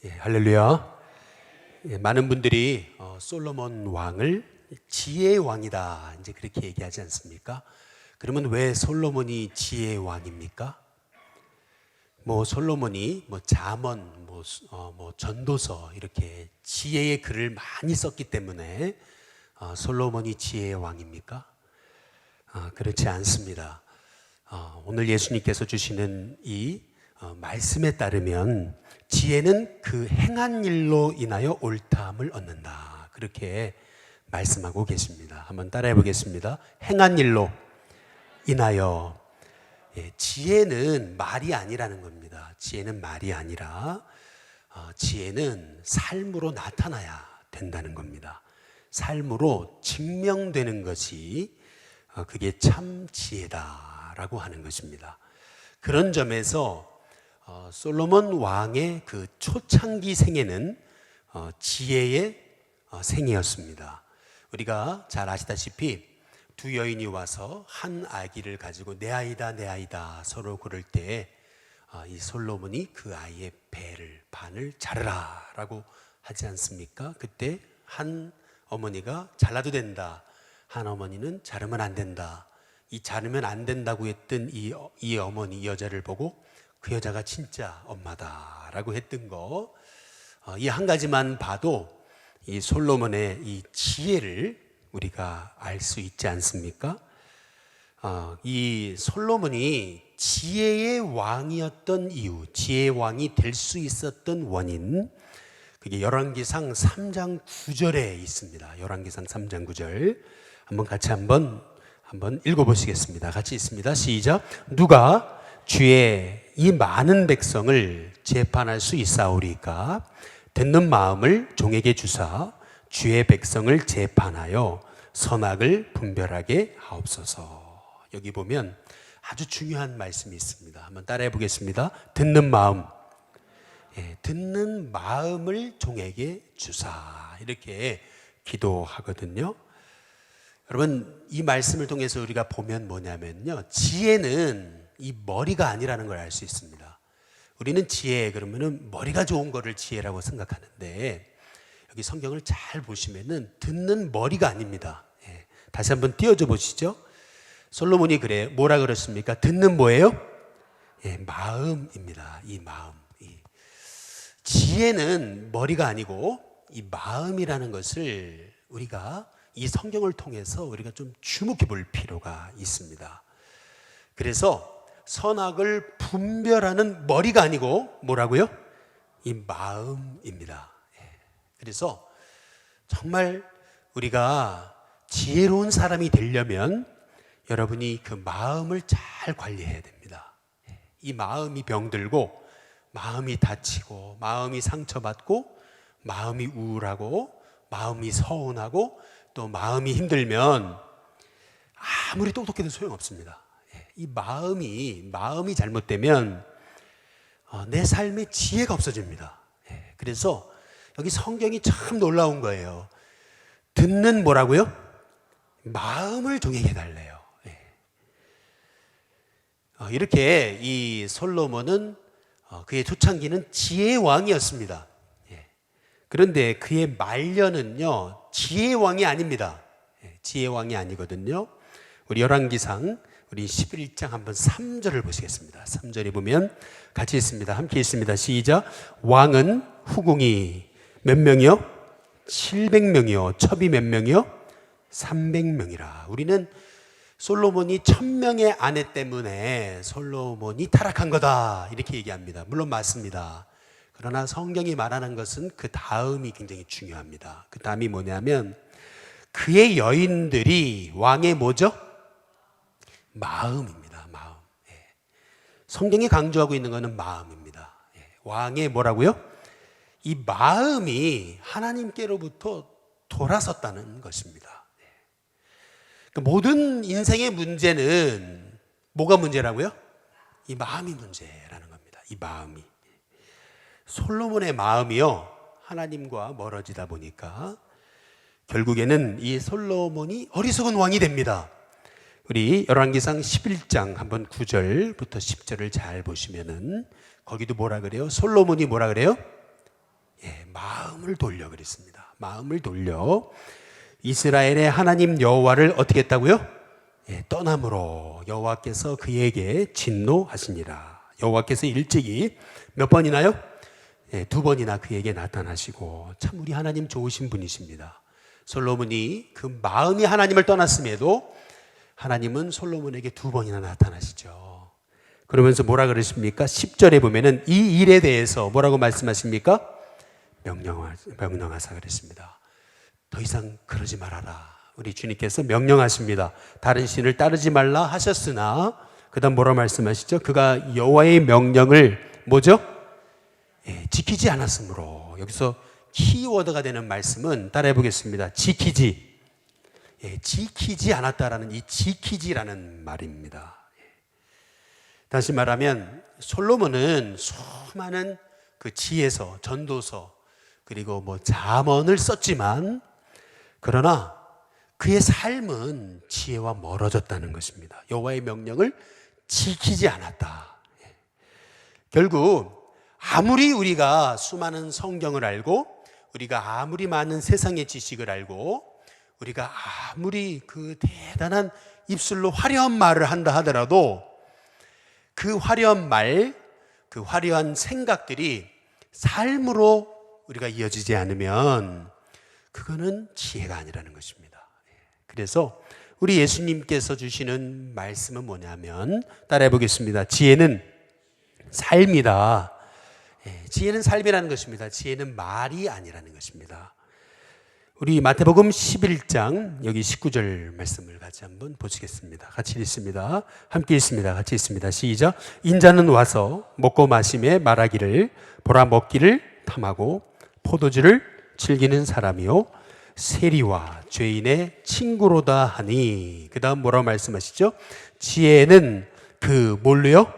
예, 할렐루야. 예, 많은 분들이 솔로몬 왕을 지혜의 왕이다 이제 그렇게 얘기하지 않습니까? 그러면 왜 솔로몬이 지혜의 왕입니까? 솔로몬이 잠언, 전도서 이렇게 지혜의 글을 많이 썼기 때문에 솔로몬이 지혜의 왕입니까? 그렇지 않습니다. 오늘 예수님께서 주시는 이 말씀에 따르면 지혜는 그 행한 일로 인하여 옳다함을 얻는다. 그렇게 말씀하고 계십니다. 한번 따라해 보겠습니다. 행한 일로 인하여. 지혜는 말이 아니라는 겁니다. 지혜는 말이 아니라 지혜는 삶으로 나타나야 된다는 겁니다. 삶으로 증명되는 것이 그게 참 지혜다라고 하는 것입니다. 그런 점에서 솔로몬 왕의 그 초창기 생애는 지혜의 생애였습니다. 우리가 잘 아시다시피 두 여인이 와서 한 아기를 가지고 내 아이다 내 아이다 서로 그럴 때 이 솔로몬이 그 아이의 배를 반을 자르라 라고 하지 않습니까? 그때 한 어머니가 잘라도 된다, 한 어머니는 자르면 안 된다. 이 자르면 안 된다고 했던 이 어머니, 이 여자를 보고 그 여자가 진짜 엄마다라고 했던 거, 이 한 가지만 봐도 이 솔로몬의 이 지혜를 우리가 알 수 있지 않습니까? 이 솔로몬이 지혜의 왕이었던 이유, 지혜의 왕이 될 수 있었던 원인, 그게 열왕기상 3장 9절에 있습니다. 열왕기상 3장 9절 한번 읽어보시겠습니다. 같이 있습니다. 시작. 누가 주의 이 많은 백성을 재판할 수 있사오리까? 듣는 마음을 종에게 주사 주의 백성을 재판하여 선악을 분별하게 하옵소서. 여기 보면 아주 중요한 말씀이 있습니다. 한번 따라해 보겠습니다. 듣는 마음, 듣는 마음을 종에게 주사, 이렇게 기도하거든요. 여러분, 이 말씀을 통해서 우리가 보면 뭐냐면요, 지혜는 이 머리가 아니라는 걸 알 수 있습니다. 우리는 지혜 그러면은 머리가 좋은 거를 지혜라고 생각하는데, 여기 성경을 잘 보시면은 듣는 머리가 아닙니다. 다시 한번 띄워줘 보시죠. 솔로몬이 뭐라 그랬습니까? 듣는 뭐예요? 마음입니다. 이 마음. 지혜는 머리가 아니고 이 마음이라는 것을 우리가 이 성경을 통해서 우리가 좀 주목해 볼 필요가 있습니다. 그래서 선악을 분별하는 머리가 아니고 뭐라고요? 이 마음입니다. 그래서 정말 우리가 지혜로운 사람이 되려면 여러분이 그 마음을 잘 관리해야 됩니다. 이 마음이 병들고, 마음이 다치고, 마음이 상처받고, 마음이 우울하고, 마음이 서운하고, 또 마음이 힘들면 아무리 똑똑해도 소용없습니다. 이 마음이 잘못되면 내 삶의 지혜가 없어집니다. 그래서 여기 성경이 참 놀라운 거예요. 듣는 뭐라고요? 마음을 종에게 달래요. 이렇게 이 솔로몬은 그의 초창기는 지혜의 왕이었습니다. 그런데 그의 말년은요, 지혜의 왕이 아닙니다. 지혜의 왕이 아니거든요. 우리 열왕기상 우리 11장 한번 3절을 보시겠습니다. 3절에 보면 같이 있습니다. 함께 있습니다. 시작. 왕은 후궁이 몇 명이요? 700명이요. 첩이 몇 명이요? 300명이라. 우리는 솔로몬이 1000명의 아내 때문에 솔로몬이 타락한 거다 이렇게 얘기합니다. 물론 맞습니다. 그러나 성경이 말하는 것은 그 다음이 굉장히 중요합니다. 그 다음이 뭐냐면 그의 여인들이 왕의 뭐죠? 마음입니다. 마음. 성경이 강조하고 있는 것은 마음입니다. 왕의 뭐라고요? 이 마음이 하나님께로부터 돌아섰다는 것입니다. 모든 인생의 문제는 뭐가 문제라고요? 이 마음이 문제라는 겁니다. 이 마음이. 솔로몬의 마음이요, 하나님과 멀어지다 보니까 결국에는 이 솔로몬이 어리석은 왕이 됩니다. 우리 열왕기상 11장 한번 9절부터 10절을 잘 보시면은 거기도 뭐라 그래요? 솔로몬이 뭐라 그래요? 마음을 돌려 그랬습니다. 마음을 돌려 이스라엘의 하나님 여호와를 어떻게 했다고요? 떠남으로 여호와께서 그에게 진노하시니라. 여호와께서 일찍이 몇 번이나요? 2번이나 그에게 나타나시고, 참 우리 하나님 좋으신 분이십니다. 솔로몬이 그 마음이 하나님을 떠났음에도 하나님은 솔로몬에게 2번이나 나타나시죠. 그러면서 뭐라 그러십니까? 10절에 보면은 이 일에 대해서 뭐라고 말씀하십니까? 명령하사 그랬습니다. 더 이상 그러지 말아라. 우리 주님께서 명령하십니다. 다른 신을 따르지 말라 하셨으나 그 다음 뭐라 말씀하시죠? 그가 여호와의 명령을 뭐죠? 지키지 않았으므로. 여기서 키워드가 되는 말씀은 따라해 보겠습니다. 지키지 않았다라는 이 지키지라는 말입니다. 다시 말하면 솔로몬은 수많은 그 지혜서, 전도서, 그리고 잠언을 썼지만, 그러나 그의 삶은 지혜와 멀어졌다는 것입니다. 여호와의 명령을 지키지 않았다. 결국 아무리 우리가 수많은 성경을 알고, 우리가 아무리 많은 세상의 지식을 알고, 우리가 아무리 그 대단한 입술로 화려한 말을 한다 하더라도 그 화려한 말, 그 화려한 생각들이 삶으로 우리가 이어지지 않으면 그거는 지혜가 아니라는 것입니다. 그래서 우리 예수님께서 주시는 말씀은 뭐냐면, 따라해 보겠습니다. 지혜는 삶이다. 지혜는 삶이라는 것입니다. 지혜는 말이 아니라는 것입니다. 우리 마태복음 11장 여기 19절 말씀을 같이 한번 보시겠습니다. 같이 읽습니다. 함께 읽습니다. 같이 읽습니다. 시작. 인자는 와서 먹고 마심에 말하기를 보라, 먹기를 탐하고 포도주를 즐기는 사람이요 세리와 죄인의 친구로다 하니. 그 다음 뭐라고 말씀하시죠? 지혜는 그 뭘로요?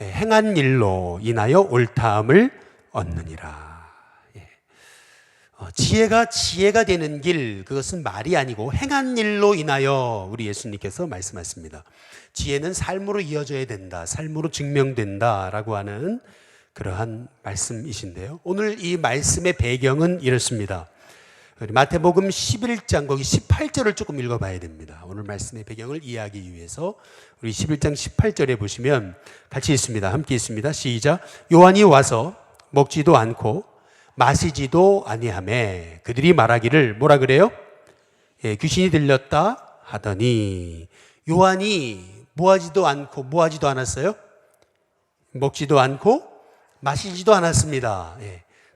행한 일로 인하여 옳다함을 얻느니라. 지혜가 되는 길, 그것은 말이 아니고 행한 일로 인하여 우리 예수님께서 말씀하십니다. 지혜는 삶으로 이어져야 된다, 삶으로 증명된다 라고 하는 그러한 말씀이신데요, 오늘 이 말씀의 배경은 이렇습니다. 마태복음 11장 거기 18절을 조금 읽어봐야 됩니다. 오늘 말씀의 배경을 이해하기 위해서 우리 11장 18절에 보시면 같이 읽습니다. 함께 읽습니다. 시작. 요한이 와서 먹지도 않고 마시지도 아니하매 그들이 말하기를 뭐라 그래요? 귀신이 들렸다 하더니. 요한이 뭐하지도 않았어요? 먹지도 않고 마시지도 않았습니다.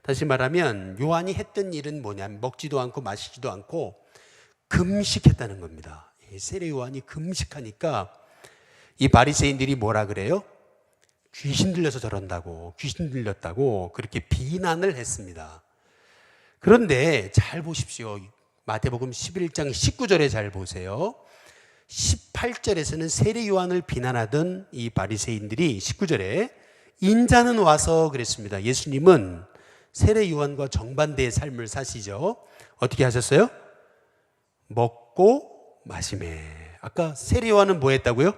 다시 말하면 요한이 했던 일은 뭐냐면 먹지도 않고 마시지도 않고 금식했다는 겁니다. 세례 요한이 금식하니까 이 바리새인들이 뭐라 그래요? 귀신 들려서 저런다고, 귀신 들렸다고 그렇게 비난을 했습니다. 그런데 잘 보십시오. 마태복음 11장 19절에 잘 보세요. 18절에서는 세례 요한을 비난하던 이 바리새인들이 19절에 인자는 와서 그랬습니다. 예수님은 세례 요한과 정반대의 삶을 사시죠. 어떻게 하셨어요? 먹고 마시매. 아까 세례 요한은 뭐 했다고요?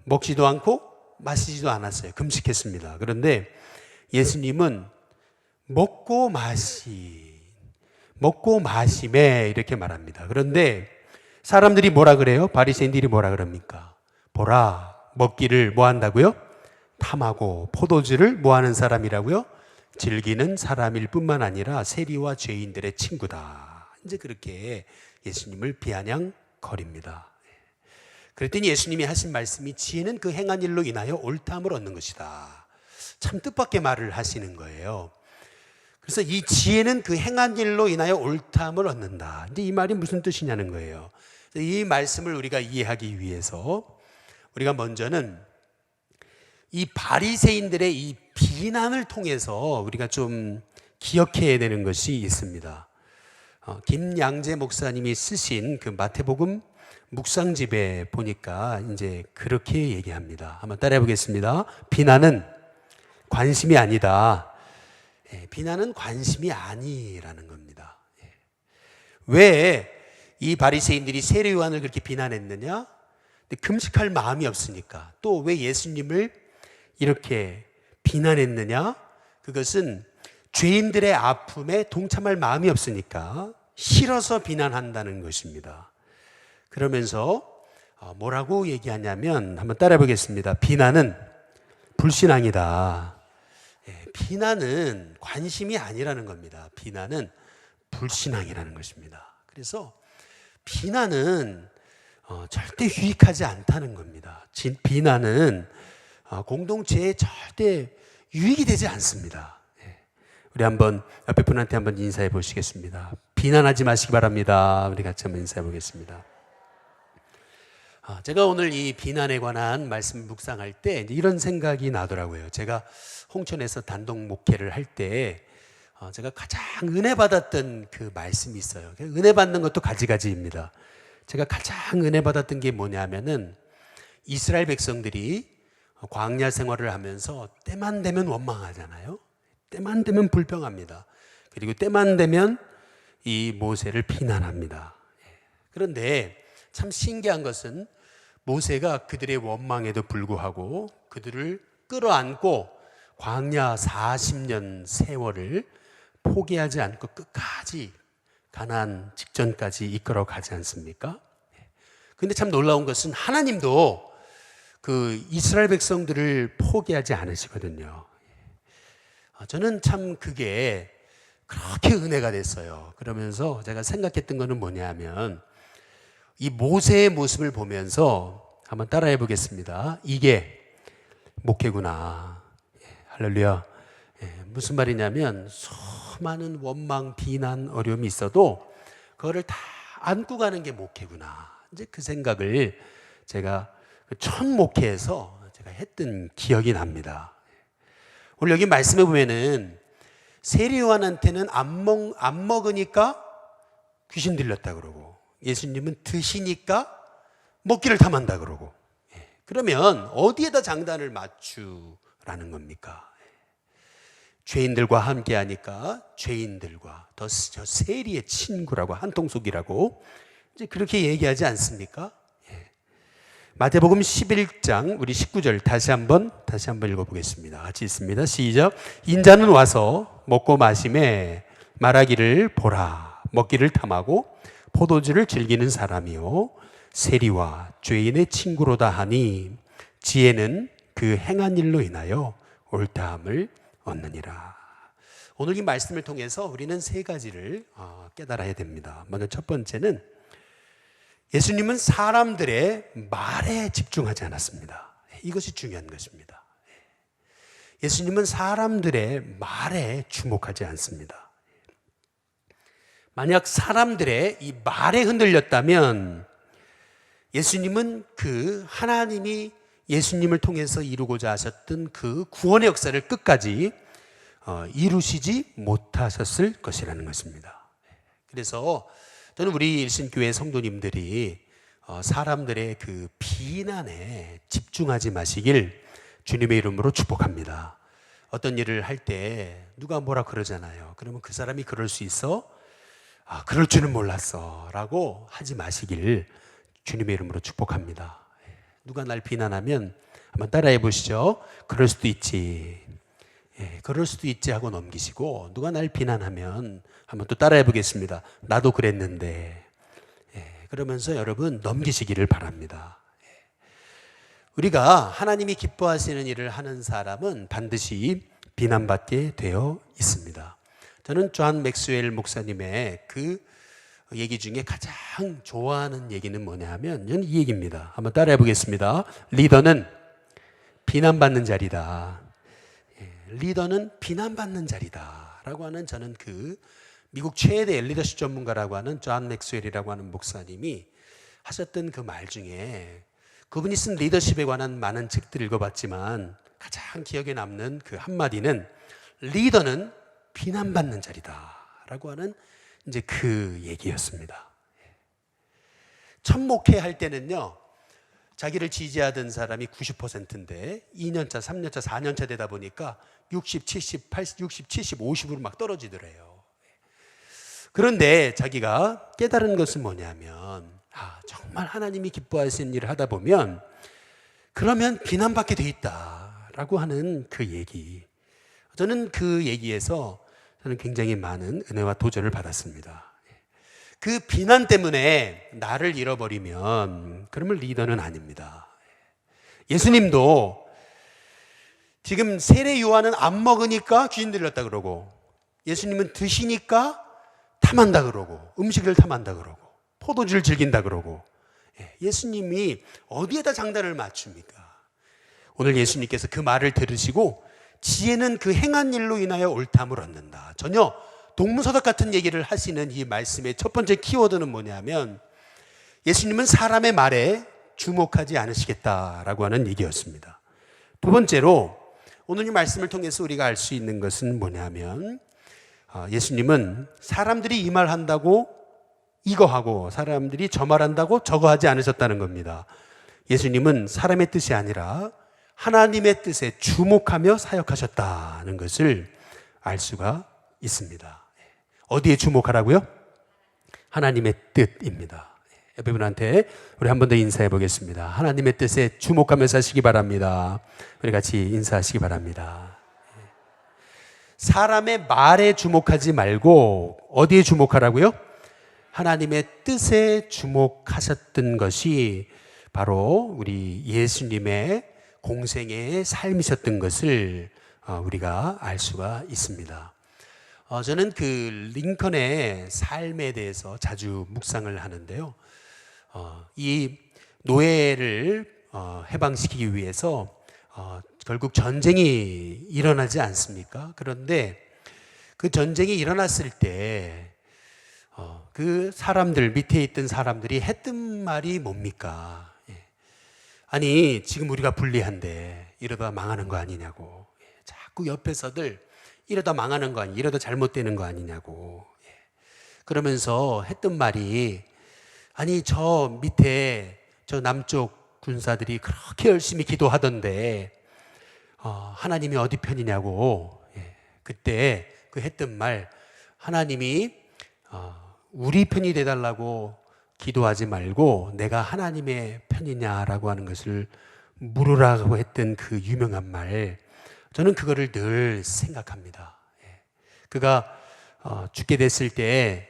먹지도 않고 마시지도 않았어요. 금식했습니다. 그런데 예수님은 먹고 마심에 이렇게 말합니다. 그런데 사람들이 뭐라 그래요? 바리새인들이 뭐라 그럽니까? 보라, 먹기를 뭐 한다고요? 탐하고 포도주를 뭐 하는 사람이라고요? 즐기는 사람일 뿐만 아니라 세리와 죄인들의 친구다. 이제 그렇게 예수님을 비아냥거립니다. 그랬더니 예수님이 하신 말씀이 지혜는 그 행한 일로 인하여 옳다함을 얻는 것이다. 참 뜻밖의 말을 하시는 거예요. 그래서 이 지혜는 그 행한 일로 인하여 옳다함을 얻는다. 근데 이 말이 무슨 뜻이냐는 거예요. 이 말씀을 우리가 이해하기 위해서 우리가 먼저는 이 바리새인들의 이 비난을 통해서 우리가 좀 기억해야 되는 것이 있습니다. 김양재 목사님이 쓰신 그 마태복음 묵상집에 보니까 이제 그렇게 얘기합니다. 한번 따라해 보겠습니다. 비난은 관심이 아니다. 비난은 관심이 아니라는 겁니다. 왜 이 바리새인들이 세례 요한을 그렇게 비난했느냐? 금식할 마음이 없으니까. 또 왜 예수님을 이렇게 비난했느냐? 그것은 죄인들의 아픔에 동참할 마음이 없으니까 싫어서 비난한다는 것입니다. 그러면서 뭐라고 얘기하냐면 한번 따라해 보겠습니다. 비난은 불신앙이다. 비난은 관심이 아니라는 겁니다. 비난은 불신앙이라는 것입니다. 그래서 비난은 절대 유익하지 않다는 겁니다. 비난은 공동체에 절대 유익이 되지 않습니다. 우리 한번 옆에 분한테 한번 인사해 보시겠습니다. 비난하지 마시기 바랍니다. 우리 같이 한번 인사해 보겠습니다. 제가 오늘 이 비난에 관한 말씀을 묵상할 때 이런 생각이 나더라고요. 제가 홍천에서 단독 목회를 할 때 제가 가장 은혜 받았던 그 말씀이 있어요. 은혜 받는 것도 가지가지입니다. 제가 가장 은혜 받았던 게 뭐냐면은 이스라엘 백성들이 광야 생활을 하면서 때만 되면 원망하잖아요. 때만 되면 불평합니다. 그리고 때만 되면 이 모세를 비난합니다. 그런데 참 신기한 것은 모세가 그들의 원망에도 불구하고 그들을 끌어안고 광야 40년 세월을 포기하지 않고 끝까지 가나안 직전까지 이끌어 가지 않습니까? 그런데 참 놀라운 것은 하나님도 그 이스라엘 백성들을 포기하지 않으시거든요. 저는 참 그게 그렇게 은혜가 됐어요. 그러면서 제가 생각했던 거는 뭐냐면 이 모세의 모습을 보면서 한번 따라해 보겠습니다. 이게 목회구나. 할렐루야. 무슨 말이냐면 수많은 원망, 비난, 어려움이 있어도 그거를 다 안고 가는 게 목회구나. 이제 그 생각을 제가 첫 목회에서 제가 했던 기억이 납니다. 오늘 여기 말씀해 보면은 세리요한한테는 안 먹으니까 귀신 들렸다 그러고 예수님은 드시니까 먹기를 탐한다 그러고 그러면 어디에다 장단을 맞추라는 겁니까? 죄인들과 함께 하니까 죄인들과 더 세리의 친구라고 한통속이라고 이제 그렇게 얘기하지 않습니까? 마태복음 11장 우리 19절 다시 한번 읽어보겠습니다. 같이 있습니다. 시작. 인자는 와서 먹고 마심에 말하기를 보라. 먹기를 탐하고 포도주를 즐기는 사람이요 세리와 죄인의 친구로다 하니 지혜는 그 행한 일로 인하여 옳다함을 얻느니라. 오늘 이 말씀을 통해서 우리는 세 가지를 깨달아야 됩니다. 먼저 첫 번째는 예수님은 사람들의 말에 집중하지 않았습니다. 이것이 중요한 것입니다. 예수님은 사람들의 말에 주목하지 않습니다. 만약 사람들의 이 말에 흔들렸다면 예수님은 그 하나님이 예수님을 통해서 이루고자 하셨던 그 구원의 역사를 끝까지 이루시지 못하셨을 것이라는 것입니다. 그래서 저는 우리 일신교회 성도님들이 사람들의 그 비난에 집중하지 마시길 주님의 이름으로 축복합니다. 어떤 일을 할 때 누가 뭐라 그러잖아요. 그러면 그 사람이 그럴 수 있어? 그럴 줄은 몰랐어 라고 하지 마시길 주님의 이름으로 축복합니다. 누가 날 비난하면 한번 따라해 보시죠. 그럴 수도 있지. 그럴 수도 있지 하고 넘기시고 누가 날 비난하면 한번 또 따라해 보겠습니다. 나도 그랬는데. 그러면서 여러분 넘기시기를 바랍니다. 우리가 하나님이 기뻐하시는 일을 하는 사람은 반드시 비난받게 되어 있습니다. 저는 존 맥스웰 목사님의 그 얘기 중에 가장 좋아하는 얘기는 뭐냐 하면 이 얘기입니다. 한번 따라해 보겠습니다. 리더는 비난받는 자리다. 리더는 비난받는 자리다 라고 하는 저는 그 미국 최대 리더십 전문가라고 하는 존 맥스웰이라고 하는 목사님이 하셨던 그 말 중에 그분이 쓴 리더십에 관한 많은 책들을 읽어봤지만 가장 기억에 남는 그 한마디는 리더는 비난받는 자리다 라고 하는 이제 그 얘기였습니다. 첫 목회할 때는요, 자기를 지지하던 사람이 90%인데 2년차, 3년차, 4년차 되다 보니까 60, 70, 80, 60, 70, 50으로 막 떨어지더래요. 그런데 자기가 깨달은 것은 뭐냐면 정말 하나님이 기뻐하시는 일을 하다 보면 그러면 비난받게 돼 있다라고 하는 그 얘기. 저는 그 얘기에서 저는 굉장히 많은 은혜와 도전을 받았습니다. 그 비난 때문에 나를 잃어버리면 그러면 리더는 아닙니다. 예수님도 지금 세례 요한은 안 먹으니까 귀신 들렸다 그러고, 예수님은 드시니까 탐한다 그러고, 음식을 탐한다 그러고, 포도주를 즐긴다 그러고, 예수님이 어디에다 장단을 맞춥니까? 오늘 예수님께서 그 말을 들으시고 지혜는 그 행한 일로 인하여 옳담을 얻는다. 전혀 동문서답 같은 얘기를 하시는 이 말씀의 첫 번째 키워드는 뭐냐면, 예수님은 사람의 말에 주목하지 않으시겠다라고 하는 얘기였습니다. 두 번째로 오늘 이 말씀을 통해서 우리가 알 수 있는 것은 뭐냐면, 예수님은 사람들이 이 말 한다고 이거 하고 사람들이 저 말 한다고 저거 하지 않으셨다는 겁니다. 예수님은 사람의 뜻이 아니라 하나님의 뜻에 주목하며 사역하셨다는 것을 알 수가 있습니다. 어디에 주목하라고요? 하나님의 뜻입니다. 옆에 분한테 우리 한 번 더 인사해 보겠습니다. 하나님의 뜻에 주목하며 사시기 바랍니다. 우리 같이 인사하시기 바랍니다. 사람의 말에 주목하지 말고 어디에 주목하라고요? 하나님의 뜻에 주목하셨던 것이 바로 우리 예수님의 공생애의 삶이셨던 것을 우리가 알 수가 있습니다. 저는 그 링컨의 삶에 대해서 자주 묵상을 하는데요. 이 노예를 해방시키기 위해서 결국 전쟁이 일어나지 않습니까? 그런데 그 전쟁이 일어났을 때 그 사람들, 밑에 있던 사람들이 했던 말이 뭡니까? 아니, 지금 우리가 불리한데 이러다 망하는 거 아니냐고. 자꾸 옆에서들 이러다 망하는 거 아니, 이러다 잘못되는 거 아니냐고. 그러면서 했던 말이, 아니, 저 밑에 저 남쪽 군사들이 그렇게 열심히 기도하던데 하나님이 어디 편이냐고. 그때 그 했던 말, 하나님이 우리 편이 돼달라고 기도하지 말고 내가 하나님의 편이냐라고 하는 것을 물으라고 했던 그 유명한 말, 저는 그거를 늘 생각합니다. 그가 죽게 됐을 때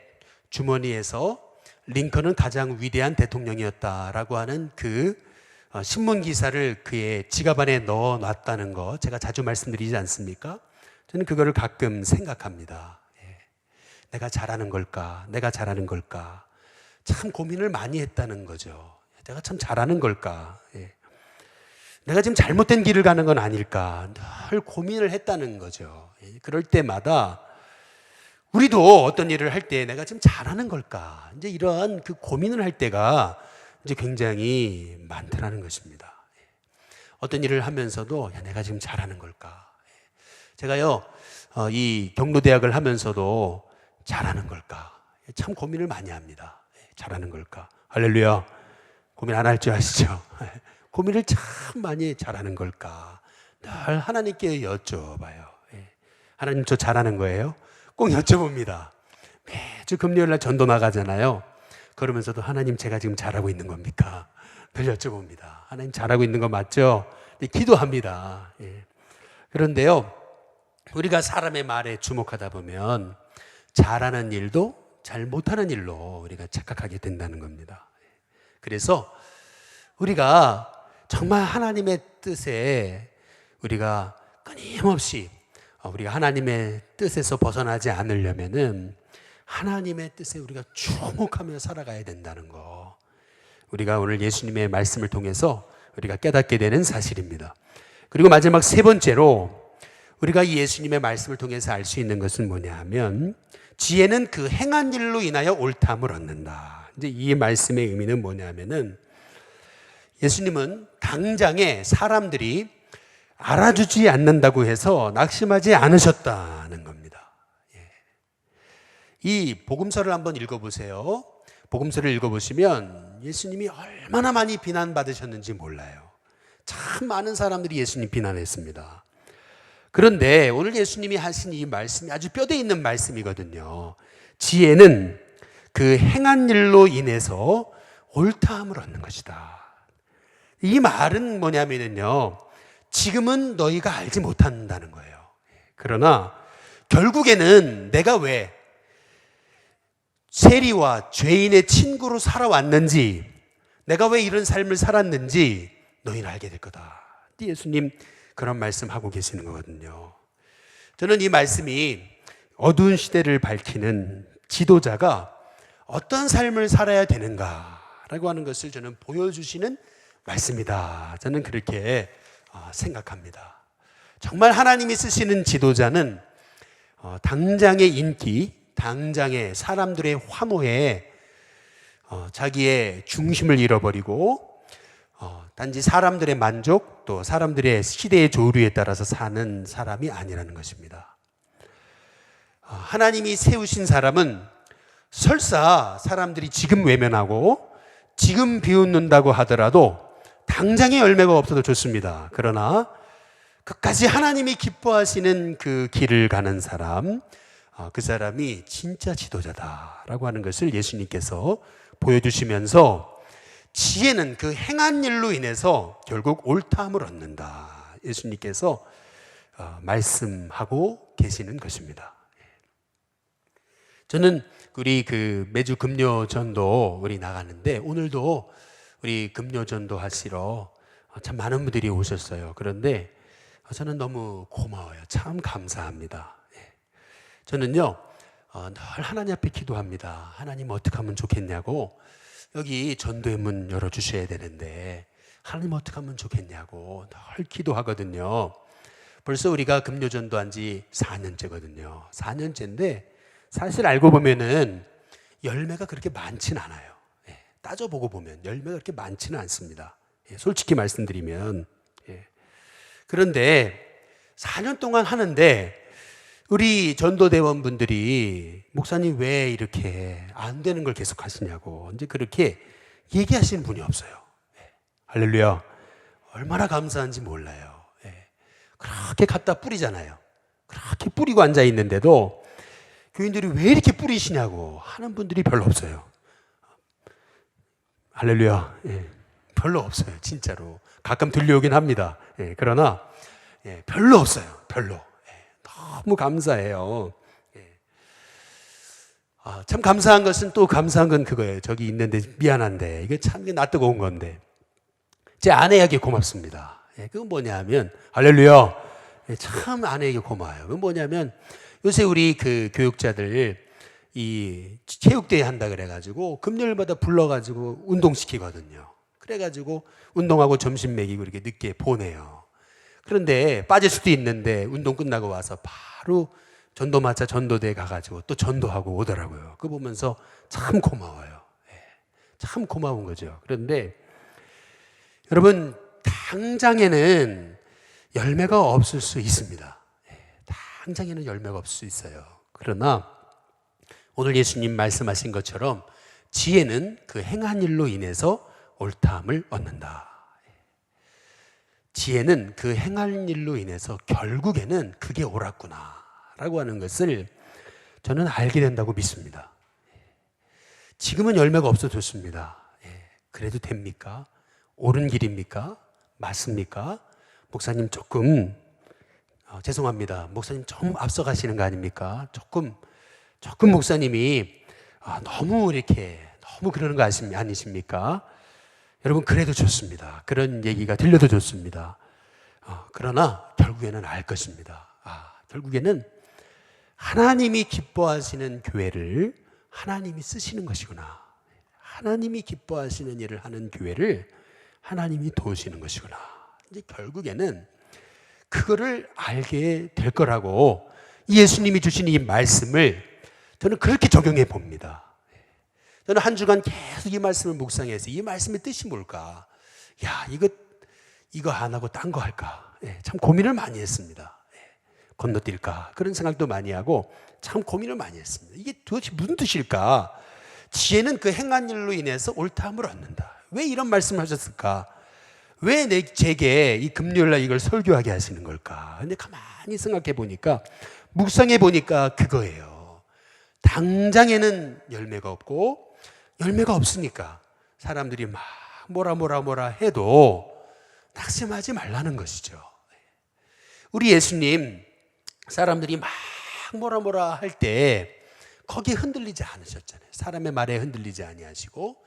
주머니에서 링컨은 가장 위대한 대통령이었다라고 하는 그 신문 기사를 그의 지갑 안에 넣어놨다는 거 제가 자주 말씀드리지 않습니까? 저는 그거를 가끔 생각합니다. 내가 잘하는 걸까? 내가 잘하는 걸까? 참 고민을 많이 했다는 거죠. 내가 참 잘하는 걸까? 내가 지금 잘못된 길을 가는 건 아닐까? 늘 고민을 했다는 거죠. 그럴 때마다 우리도 어떤 일을 할 때 내가 지금 잘하는 걸까? 이제 이러한 그 고민을 할 때가 이제 굉장히 많더라는 것입니다. 어떤 일을 하면서도 내가 지금 잘하는 걸까? 제가요, 이 경로대학을 하면서도 잘하는 걸까? 참 고민을 많이 합니다. 잘하는 걸까? 할렐루야. 고민 안 할 줄 아시죠? 고민을 참 많이 잘하는 걸까? 늘 하나님께 여쭤봐요. 하나님, 저 잘하는 거예요? 꼭 여쭤봅니다. 매주 금요일 날 전도 나가잖아요. 그러면서도 하나님, 제가 지금 잘하고 있는 겁니까? 늘 여쭤봅니다. 하나님, 잘하고 있는 거 맞죠? 기도합니다. 그런데요, 우리가 사람의 말에 주목하다 보면 잘하는 일도 잘 못하는 일로 우리가 착각하게 된다는 겁니다. 그래서 우리가 정말 하나님의 뜻에 우리가 끊임없이 우리가 하나님의 뜻에서 벗어나지 않으려면은 하나님의 뜻에 우리가 주목하며 살아가야 된다는 거, 우리가 오늘 예수님의 말씀을 통해서 우리가 깨닫게 되는 사실입니다. 그리고 마지막 세 번째로 우리가 이 예수님의 말씀을 통해서 알 수 있는 것은 뭐냐 하면, 지혜는 그 행한 일로 인하여 옳담을 얻는다. 이제 이 말씀의 의미는 뭐냐면은, 예수님은 당장에 사람들이 알아주지 않는다고 해서 낙심하지 않으셨다는 겁니다. 이 복음서를 한번 읽어보세요. 복음서를 읽어보시면 예수님이 얼마나 많이 비난받으셨는지 몰라요. 참 많은 사람들이 예수님 비난했습니다. 그런데 오늘 예수님이 하신 이 말씀이 아주 뼈대 있는 말씀이거든요. 지혜는 그 행한 일로 인해서 옳다함을 얻는 것이다. 이 말은 뭐냐면요, 지금은 너희가 알지 못한다는 거예요. 그러나 결국에는 내가 왜 세리와 죄인의 친구로 살아왔는지, 내가 왜 이런 삶을 살았는지 너희는 알게 될 거다. 예수님 그런 말씀하고 계시는 거거든요. 저는 이 말씀이 어두운 시대를 밝히는 지도자가 어떤 삶을 살아야 되는가라고 하는 것을 저는 보여주시는 말씀이다. 저는 그렇게 생각합니다. 정말 하나님이 쓰시는 지도자는 당장의 인기, 당장의 사람들의 환호에 자기의 중심을 잃어버리고 단지 사람들의 만족, 또 사람들의 시대의 조류에 따라서 사는 사람이 아니라는 것입니다. 하나님이 세우신 사람은 설사 사람들이 지금 외면하고 지금 비웃는다고 하더라도 당장의 열매가 없어도 좋습니다. 그러나 끝까지 하나님이 기뻐하시는 그 길을 가는 사람, 그 사람이 진짜 지도자다라고 하는 것을 예수님께서 보여주시면서 지혜는 그 행한 일로 인해서 결국 옳다함을 얻는다. 예수님께서 말씀하고 계시는 것입니다. 저는 우리 매주 금요전도 우리 나가는데 오늘도 우리 금요전도 하시러 참 많은 분들이 오셨어요. 그런데 저는 너무 고마워요. 참 감사합니다. 저는요 늘 하나님 앞에 기도합니다. 하나님 어떻게 하면 좋겠냐고, 여기 전도의 문 열어주셔야 되는데 하나님 어떻게 하면 좋겠냐고 늘 기도하거든요. 벌써 우리가 금요전도 한 지 4년째거든요. 4년째인데 사실 알고 보면은 열매가 그렇게 많지는 않아요. 따져보고 보면 열매가 그렇게 많지는 않습니다. 솔직히 말씀드리면. 그런데 4년 동안 하는데 우리 전도대원분들이 목사님 왜 이렇게 안 되는 걸 계속 하시냐고 이제 그렇게 얘기하시는 분이 없어요. 할렐루야. 얼마나 감사한지 몰라요. 그렇게 갖다 뿌리잖아요. 그렇게 뿌리고 앉아 있는데도 교인들이 왜 이렇게 뿌리시냐고 하는 분들이 별로 없어요. 할렐루야. 별로 없어요. 진짜로. 가끔 들려오긴 합니다. 그러나 별로 없어요. 별로. 너무 감사해요. 참 감사한 것은 또 감사한 건 그거예요. 저기 있는데 미안한데 이게 참 낯뜨거운 건데 제 아내에게 고맙습니다. 그건 뭐냐면 할렐루야. 참 아내에게 고마워요. 그건 뭐냐면 요새 우리 그 교육자들 이 체육대회 한다 그래가지고 금요일마다 불러가지고 운동시키거든요. 그래가지고 운동하고 점심 먹이고 이렇게 늦게 보내요. 그런데 빠질 수도 있는데 운동 끝나고 와서 바로 전도마차 전도대에 가가지고 또 전도하고 오더라고요. 그거 보면서 참 고마워요. 참 고마운 거죠. 그런데 여러분 당장에는 열매가 없을 수 있습니다. 당장에는 열매가 없을 수 있어요. 그러나 오늘 예수님 말씀하신 것처럼 지혜는 그 행한 일로 인해서 옳다함을 얻는다. 지혜는 그 행한 일로 인해서 결국에는 그게 옳았구나 라고 하는 것을 저는 알게 된다고 믿습니다. 지금은 열매가 없어도 좋습니다. 그래도 됩니까? 옳은 길입니까? 맞습니까? 목사님 조금 죄송합니다. 목사님 좀 앞서가시는 거 아닙니까? 조금 목사님이 너무 그러는 거 아니십니까? 여러분 그래도 좋습니다. 그런 얘기가 들려도 좋습니다. 그러나 결국에는 알 것입니다. 결국에는 하나님이 기뻐하시는 교회를 하나님이 쓰시는 것이구나. 하나님이 기뻐하시는 일을 하는 교회를 하나님이 도우시는 것이구나. 이제 결국에는 그거를 알게 될 거라고 예수님이 주신 이 말씀을 저는 그렇게 적용해 봅니다. 저는 한 주간 계속 이 말씀을 묵상해서 이 말씀의 뜻이 뭘까? 야, 이거 안 하고 딴 거 할까? 참 고민을 많이 했습니다. 건너뛸까? 그런 생각도 많이 하고 참 고민을 많이 했습니다. 이게 도대체 무슨 뜻일까? 지혜는 그 행한 일로 인해서 옳다함을 얻는다. 왜 이런 말씀을 하셨을까? 왜 제게 이 금요일날 이걸 설교하게 하시는 걸까? 근데 가만히 생각해 보니까, 묵상해 보니까 그거예요. 당장에는 열매가 없고, 열매가 없으니까 사람들이 막 뭐라 해도 낙심하지 말라는 것이죠. 우리 예수님, 사람들이 막 뭐라 할 때 거기에 흔들리지 않으셨잖아요. 사람의 말에 흔들리지 아니하시고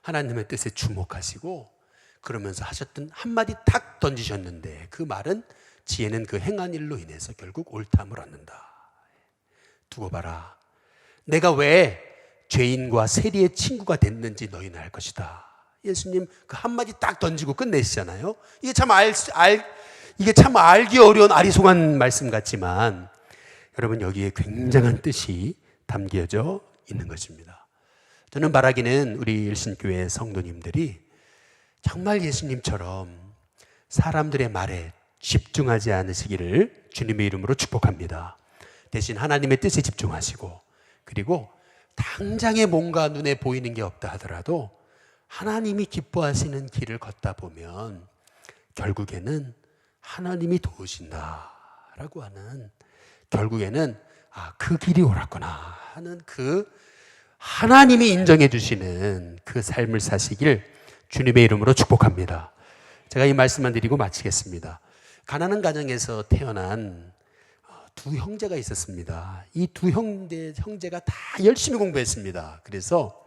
하나님의 뜻에 주목하시고 그러면서 하셨던 한마디 탁 던지셨는데 그 말은 지혜는 그 행한 일로 인해서 결국 옳다함을 얻는다. 두고 봐라. 내가 왜 죄인과 세리의 친구가 됐는지 너희는 알 것이다. 예수님 그 한마디 딱 던지고 끝내시잖아요. 이게 참 알기 어려운 아리송한 말씀 같지만 여러분 여기에 굉장한 뜻이 담겨져 있는 것입니다. 저는 바라기는 우리 일신교회 성도님들이 정말 예수님처럼 사람들의 말에 집중하지 않으시기를 주님의 이름으로 축복합니다. 대신 하나님의 뜻에 집중하시고 그리고 당장에 뭔가 눈에 보이는 게 없다 하더라도 하나님이 기뻐하시는 길을 걷다 보면 결국에는 하나님이 도우신다라고 하는 결국에는 그 길이 옳았구나 하는 그 하나님이 인정해 주시는 그 삶을 사시길 주님의 이름으로 축복합니다. 제가 이 말씀만 드리고 마치겠습니다. 가난한 가정에서 태어난 두 형제가 있었습니다. 이 두 형제가 다 열심히 공부했습니다. 그래서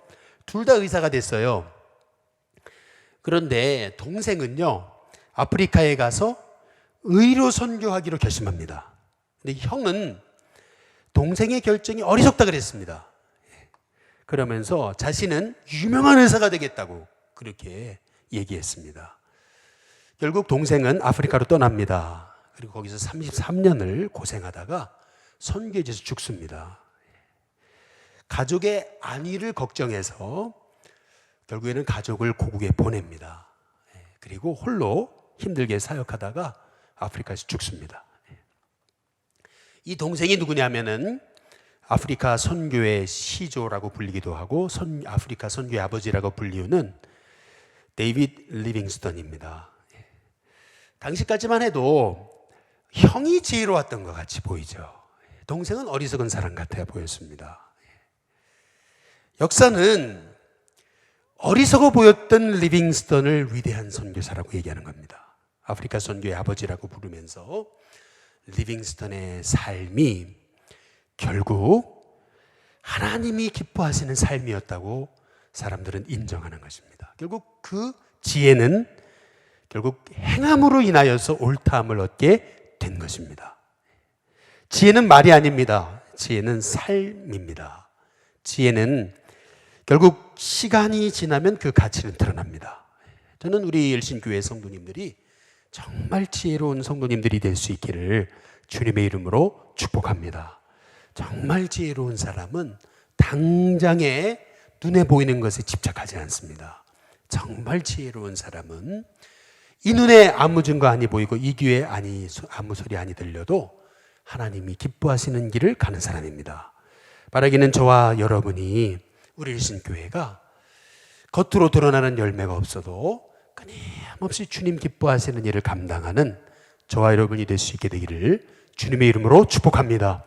둘 다 의사가 됐어요. 그런데 동생은요, 아프리카에 가서 의료 선교하기로 결심합니다. 근데 형은 동생의 결정이 어리석다 그랬습니다. 그러면서 자신은 유명한 의사가 되겠다고 그렇게 얘기했습니다. 결국 동생은 아프리카로 떠납니다. 그리고 거기서 33년을 고생하다가 선교지에서 죽습니다. 가족의 안위를 걱정해서 결국에는 가족을 고국에 보냅니다. 그리고 홀로 힘들게 사역하다가 아프리카에서 죽습니다. 이 동생이 누구냐면은 아프리카 선교의 시조라고 불리기도 하고 아프리카 선교의 아버지라고 불리우는 데이빗 리빙스턴입니다. 당시까지만 해도 형이 지혜로웠던 것 같이 보이죠. 동생은 어리석은 사람 같아 보였습니다. 역사는 어리석어 보였던 리빙스턴을 위대한 선교사라고 얘기하는 겁니다. 아프리카 선교의 아버지라고 부르면서 리빙스턴의 삶이 결국 하나님이 기뻐하시는 삶이었다고 사람들은 인정하는 것입니다. 결국 그 지혜는 결국 행함으로 인하여서 옳다함을 얻게 된 것입니다. 지혜는 말이 아닙니다. 지혜는 삶입니다. 지혜는 결국 시간이 지나면 그 가치는 드러납니다. 저는 우리 일신교회 성도님들이 정말 지혜로운 성도님들이 될 수 있기를 주님의 이름으로 축복합니다. 정말 지혜로운 사람은 당장에 눈에 보이는 것에 집착하지 않습니다. 정말 지혜로운 사람은 이 눈에 아무 증거 아니 보이고 이 귀에 아무 소리 아니 들려도 하나님이 기뻐하시는 길을 가는 사람입니다. 바라기는 저와 여러분이 우리 일신교회가 겉으로 드러나는 열매가 없어도 끊임없이 주님 기뻐하시는 일을 감당하는 저와 여러분이 될 수 있게 되기를 주님의 이름으로 축복합니다.